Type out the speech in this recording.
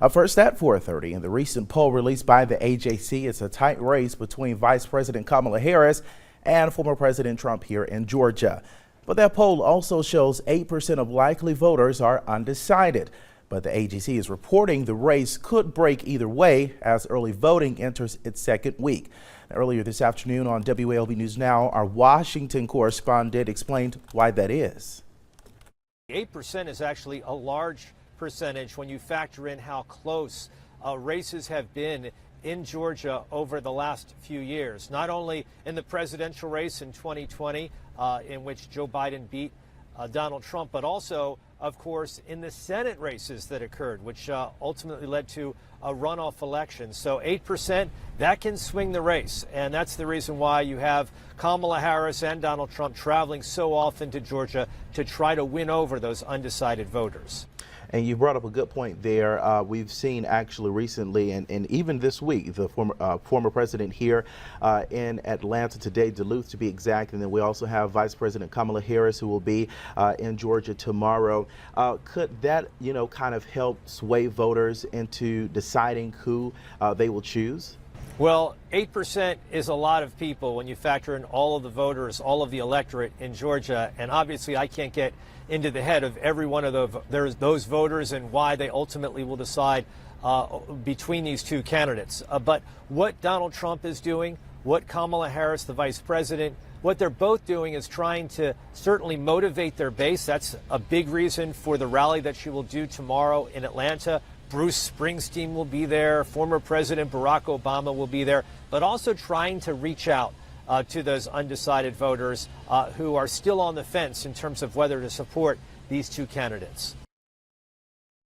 First at 4:30, in the recent poll released by the AJC, it's a tight race between Vice President Kamala Harris and former President Trump here in Georgia. But that poll also shows 8% of likely voters are undecided. But the AJC is reporting the race could break either way as early voting enters its second week. Earlier this afternoon on WALB News Now, our Washington correspondent explained why that is. 8% is actually a large percentage when you factor in how close races have been in Georgia over the last few years. Not only in the presidential race in 2020, in which Joe Biden beat Donald Trump, but also, of course, in the Senate races that occurred, which ultimately led to a runoff election. So 8%, that can swing the race. And that's the reason why you have Kamala Harris and Donald Trump traveling so often to Georgia to try to win over those undecided voters. And you brought up a good point there. We've seen actually recently and even this week, the former president here in Atlanta today, Duluth to be exact. And then we also have Vice President Kamala Harris, who will be in Georgia tomorrow. Could that, kind of help sway voters into deciding who they will choose? Well, 8% is a lot of people when you factor in all of the voters, all of the electorate in Georgia. And obviously, I can't get into the head of every one of those voters and why they ultimately will decide between these two candidates. But what Donald Trump is doing, what Kamala Harris, the vice president, what they're both doing is trying to certainly motivate their base. That's a big reason for the rally that she will do tomorrow in Atlanta. Bruce Springsteen will be there. Former President Barack Obama will be there, but also trying to reach out to those undecided voters who are still on the fence in terms of whether to support these two candidates.